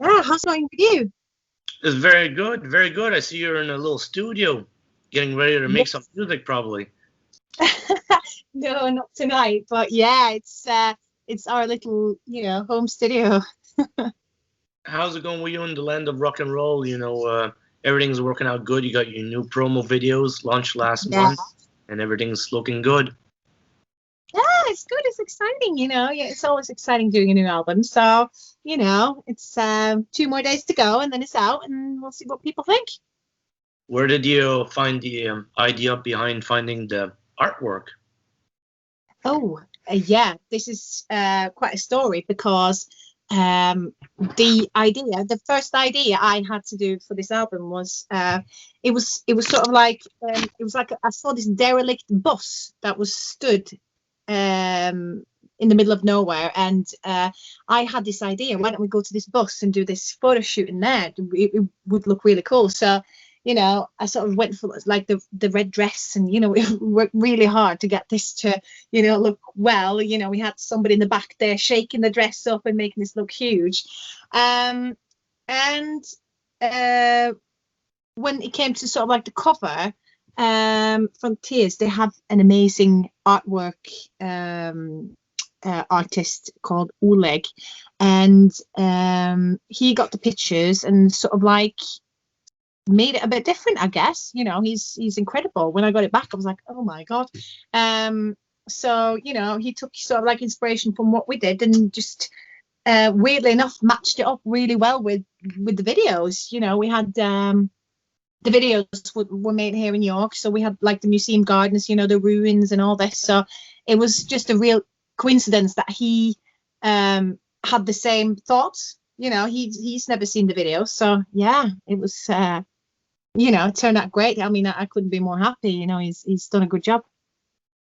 Ah, how's it going with you? It's very good, very good. I see you're in a little studio getting ready to make some music, probably. No, not tonight, but yeah, it's our little, home studio. How's it going with you in the land of rock and roll? Everything's working out good. You got your new promo videos launched last Yeah. month, and everything's looking good. Yeah, it's good. It's exciting, Yeah, it's always exciting doing a new album. So, it's 2 more days to go, and then it's out, and we'll see what people think. Where did you find the idea behind finding the artwork? Oh, yeah, this is quite a story because the first idea I had to do for this album was it was sort of like I saw this derelict bus that was stood in the middle of nowhere, and I had this idea, why don't we go to this bus and do this photo shoot in there? It would look really cool. So I sort of went for like the red dress, and we worked really hard to get this to look well. We had somebody in the back there shaking the dress up and making this look huge. And when it came to sort of like the cover, Frontiers, they have an amazing artwork artist called Oleg, and he got the pictures and sort of like made it a bit different, I guess. He's incredible. When I got it back, I was like, oh my god. So he took sort of like inspiration from what we did and just weirdly enough matched it up really well with the videos. We had the videos were made here in York, so we had like the museum gardens, the ruins and all this. So it was just a real coincidence that he had the same thoughts. He's never seen the video, so yeah, it was it turned out great. I mean, I couldn't be more happy. He's done a good job.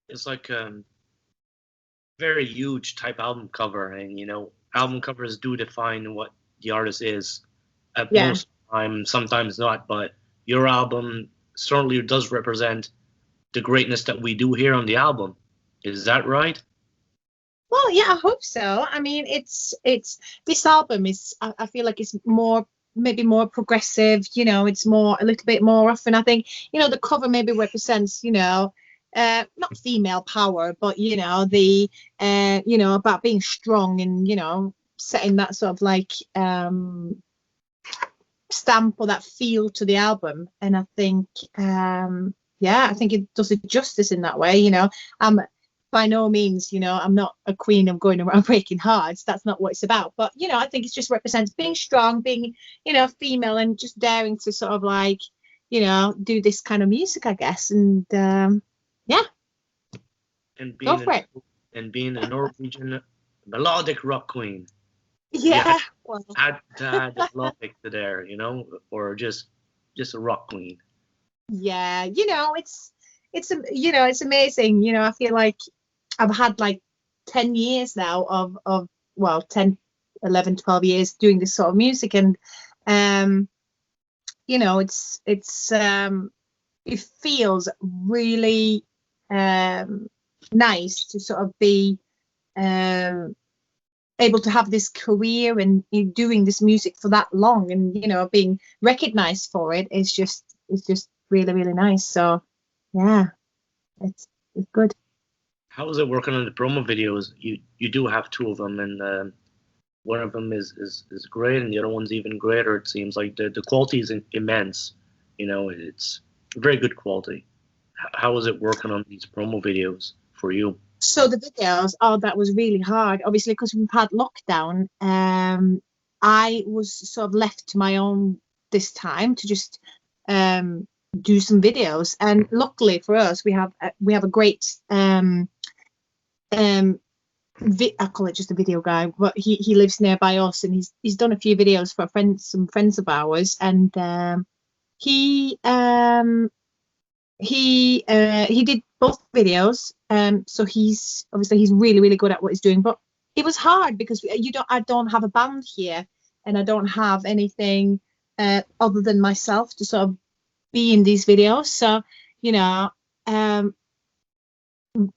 It's like very huge type album cover, and album covers do define what the artist is at most time, sometimes not, but your album certainly does represent the greatness that we do here on the album. Is that right? Well, yeah, I hope so. I mean, it's this album is, I feel like it's maybe more progressive. It's a little bit more often. I think the cover maybe represents not female power, but the about being strong and setting that sort of like stamp or that feel to the album. And I think I think it does it justice in that way. I'm by no means I'm not a queen of going around breaking hearts. That's not what it's about. But I think it just represents being strong, being female, and just daring to sort of like do this kind of music, I guess. And and go for it. And being a Norwegian melodic rock queen. Yeah, add melodic to there, or just a rock queen. Yeah, it's amazing. I feel like I've had like 10 years now of 10, 11, 12 years doing this sort of music, and it feels really nice to sort of be able to have this career and doing this music for that long, and being recognized for it is just really, really nice. So yeah, it's good. How is it working on the promo videos? You do have two of them, and one of them is great, and the other one's even greater. It seems like the quality is immense. It's very good quality. How is it working on these promo videos for you? So the videos, that was really hard, obviously, because we've had lockdown. I was sort of left to my own this time to just do some videos, and luckily for us, we have a great I call it just a video guy, but he lives nearby us, and he's done a few videos for some friends of ours, and he did both videos. So he's really, really good at what he's doing, but it was hard because I don't have a band here, and I don't have anything other than myself to sort of be in these videos. So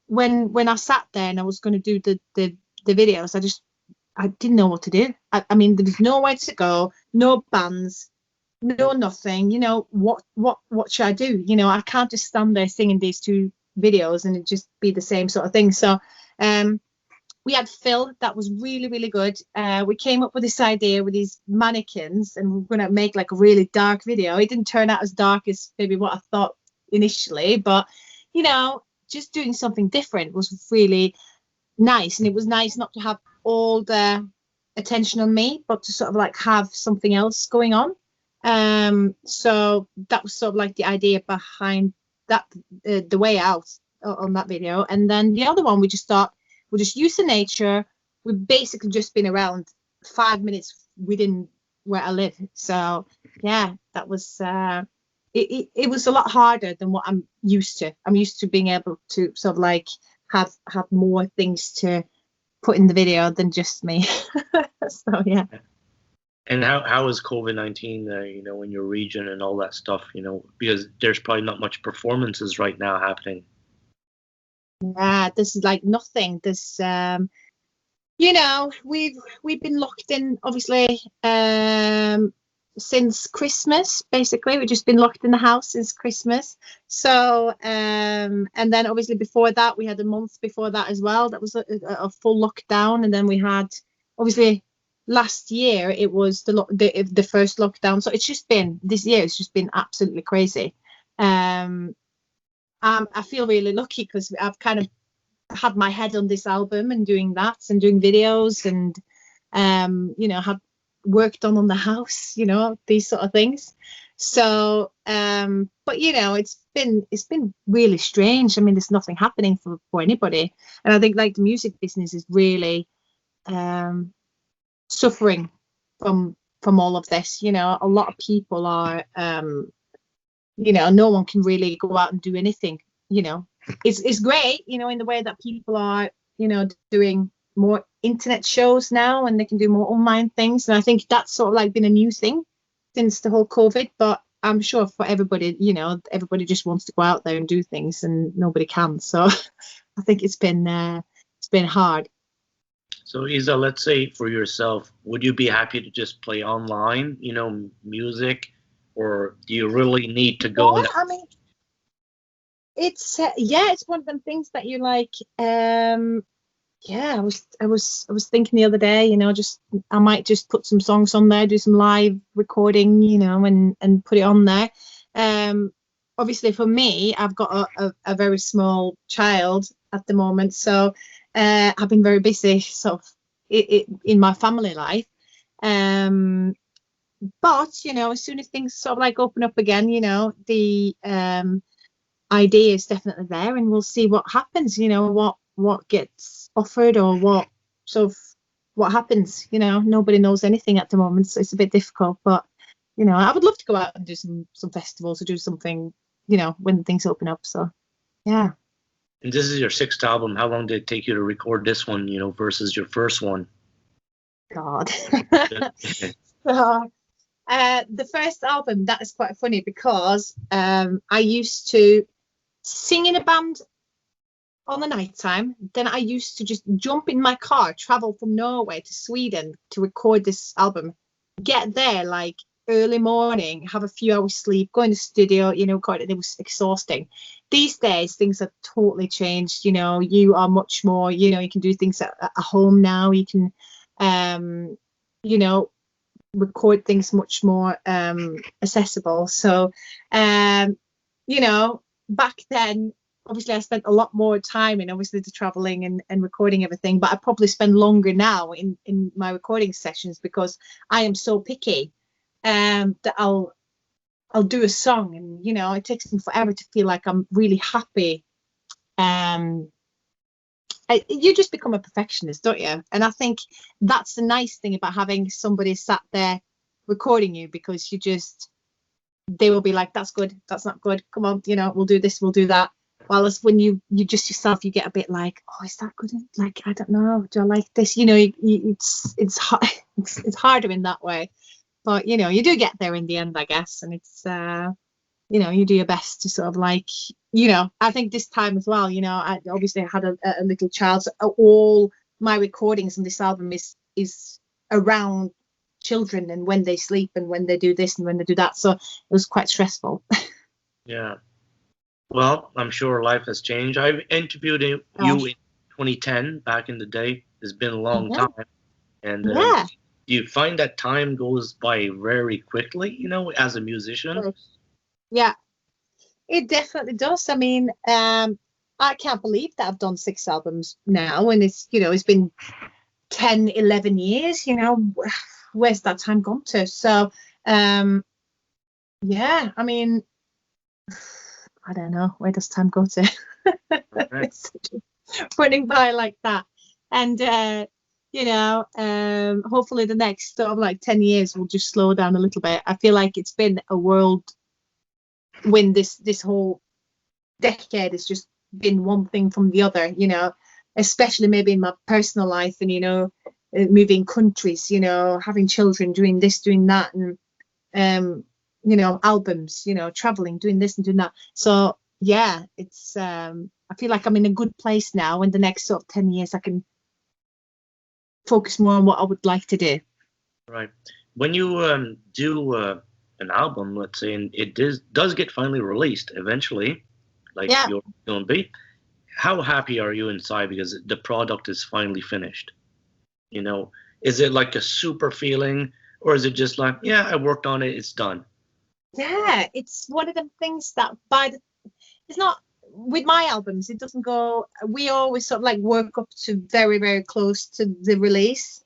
when I sat there and I was going to do the videos, I just I didn't know what to do. I mean, there was nowhere to go, no bands, no nothing. You know, what should I do? You know, I can't just stand there singing these two videos and it just be the same sort of thing. So we had Phil, that was really, really good. We came up with this idea with these mannequins, and we're going to make like a really dark video. It didn't turn out as dark as maybe what I thought initially, but, you know, just doing something different was really nice. And it was nice not to have all the attention on me, but to sort of like have something else going on. So that was sort of like the idea behind that, the way out on that video. And then the other one, we just thought, we'll just use the nature. We've basically just been around 5 minutes within where I live. So yeah, that was it was a lot harder than what I'm used to. I'm used to being able to sort of like have more things to put in the video than just me. So yeah. And how is COVID-19 you know, in your region and all that stuff, you know, because there's probably not much performances right now happening. Yeah, this is like nothing. This you know, we've been locked in obviously since Christmas. Basically, we've just been locked in the house since Christmas. So and then obviously before that we had a month before that as well. That was a full lockdown. And then we had obviously last year it was the first lockdown. So it's just been, this year it's just been absolutely crazy. I feel really lucky because I've kind of had my head on this album and doing that and doing videos and you know, had work done on the house, you know, these sort of things. So but you know, it's been really strange. I mean, there's nothing happening for anybody, and I think like the music business is really suffering from all of this. You know, a lot of people are you know, no one can really go out and do anything. You know, it's great, you know, in the way that people are, you know, doing more internet shows now and they can do more online things. And I think that's sort of like been a new thing since the whole COVID. But I'm sure for everybody, you know, everybody just wants to go out there and do things and nobody can. So I think it's been hard. So Issa, let's say for yourself, would you be happy to just play online, you know, music? Or do you really need to go? Yeah, I mean, it's yeah, it's one of them things that you like. Yeah, I was thinking the other day, you know, just I might just put some songs on there, do some live recording, you know, and put it on there. Obviously for me, I've got a very small child at the moment, so I've been very busy sort of in my family life. But, you know, as soon as things sort of like open up again, you know, the idea is definitely there, and we'll see what happens, you know, what gets offered or what happens. You know, nobody knows anything at the moment, so it's a bit difficult. But, you know, I would love to go out and do some festivals or do something, you know, when things open up. So, yeah. And this is your 6th album. How long did it take you to record this one, you know, versus your first one? God. So, the first album, that is quite funny because I used to sing in a band on the night time. Then I used to just jump in my car, travel from Norway to Sweden to record this album, get there like early morning, have a few hours sleep, go in the studio, you know, record it. It was exhausting. These days things have totally changed. You know, you are much more, you know, you can do things at home now. You can you know, record things much more accessible. So you know, back then obviously I spent a lot more time in obviously the traveling and recording everything, but I probably spend longer now in my recording sessions because I am so picky that I'll do a song and, you know, it takes me forever to feel like I'm really happy. You just become a perfectionist, don't you? And I think that's the nice thing about having somebody sat there recording you, because they will be like, that's good, that's not good, come on, you know, we'll do this, we'll do that. Whereas when you just yourself, you get a bit like, oh, is that good? Like, I don't know, do I like this? You know, it's harder in that way. But, you know, you do get there in the end, I guess. And it's, you know, you do your best to sort of like, you know, I think this time as well, you know, I obviously had a little child. So all my recordings on this album is is around children and when they sleep and when they do this and when they do that. So it was quite stressful. Yeah. Well, I'm sure life has changed. I've interviewed you in 2010, back in the day. It's been a long time. And you find that time goes by very quickly, you know, as a musician? Yeah, it definitely does. I mean, I can't believe that I've done 6 albums now, and it's, you know, it's been 10, 11 years, you know, where's that time gone to? So, yeah, I mean, I don't know, where does time go to? It's running by like that. And, you know, hopefully the next sort of like 10 years will just slow down a little bit. I feel like it's been a whirlwind this whole decade has just been one thing from the other, you know, especially maybe in my personal life and, you know, moving countries, you know, having children, doing this, doing that, and you know, albums, you know, traveling, doing this and doing that. So yeah, it's I feel like I'm in a good place now. In the next sort of 10 years I can focus more on what I would like to do. Right. When you do an album, let's say, and it does get finally released eventually, like you're going to be, how happy are you inside because the product is finally finished? You know, is it like a super feeling, or is it just like, yeah, I worked on it, it's done? Yeah, it's one of them things that it's not with my albums, it doesn't go, we always sort of like work up to very, very close to the release.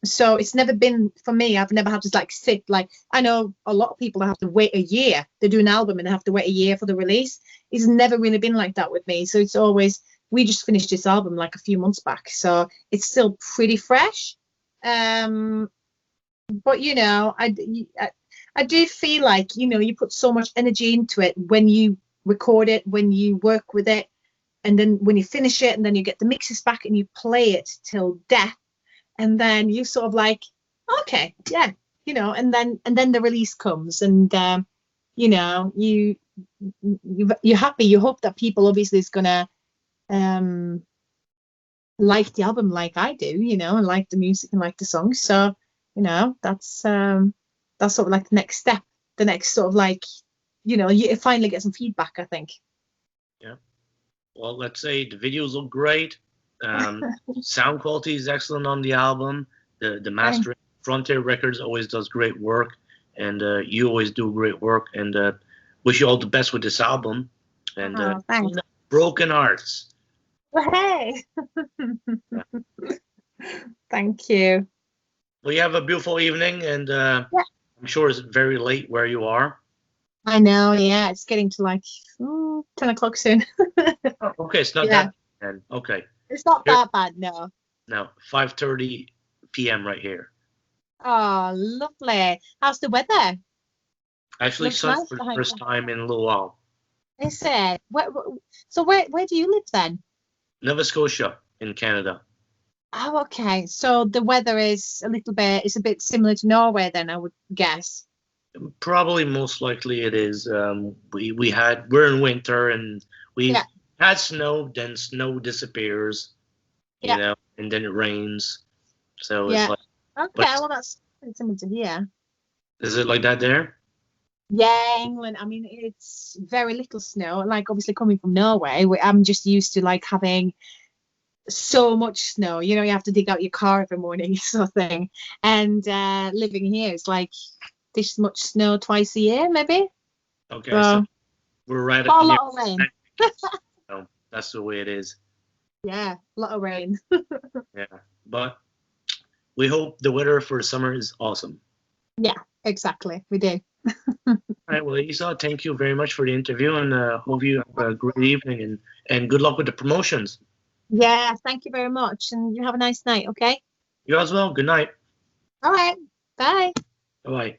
So it's never been, for me, I've never had to like sit, like, I know a lot of people have to wait a year. They do an album and they have to wait a year for the release. It's never really been like that with me. So it's always, we just finished this album like a few months back. So it's still pretty fresh. But, you know, I do feel like, you know, you put so much energy into it when you record it, when you work with it, and then when you finish it and then you get the mixes back and you play it till death. And then you sort of like, okay, yeah, you know, and then the release comes, and you know, you're happy. You hope that people obviously is gonna like the album like I do, you know, and like the music and like the songs. So, you know, that's sort of like the next step, the next sort of like, you know, you finally get some feedback, I think. Yeah. Well, let's say the videos look great. Sound quality is excellent on the album. The mastering, Frontier Records always does great work, and you always do great work. And wish you all the best with this album. And thanks. Broken Hearts. Well, hey. Thank you. Well, you have a beautiful evening, and I'm sure it's very late where you are. I know, yeah, it's getting to like 10 o'clock soon. Oh, okay, it's not that bad. Okay. It's not that bad, no. No, 5:30 p.m. right here. Oh, lovely. How's the weather? Actually, sun for the first time in a little while. Is it? So where do you live then? Nova Scotia in Canada. Oh, okay. So the weather is it's a bit similar to Norway then, I would guess. Probably, most likely it is. We're in winter and we had snow, then snow disappears, you know, and then it rains. So it's like, okay, well that's similar to here. Is it like that there? Yeah, England. I mean, it's very little snow. Like obviously coming from Norway, I'm just used to like having so much snow. You know, you have to dig out your car every morning, sort of thing. And living here, it's like this much snow twice a year, maybe. Okay, so we're right at a lot of rain. So that's the way it is. Yeah, a lot of rain. Yeah, but we hope the weather for summer is awesome. Yeah, exactly. We do. All right, well, Issa, thank you very much for the interview, and hope you have a great evening, and good luck with the promotions. Yeah, thank you very much, and you have a nice night, okay? You as well. Good night. All right. Bye. Bye-bye.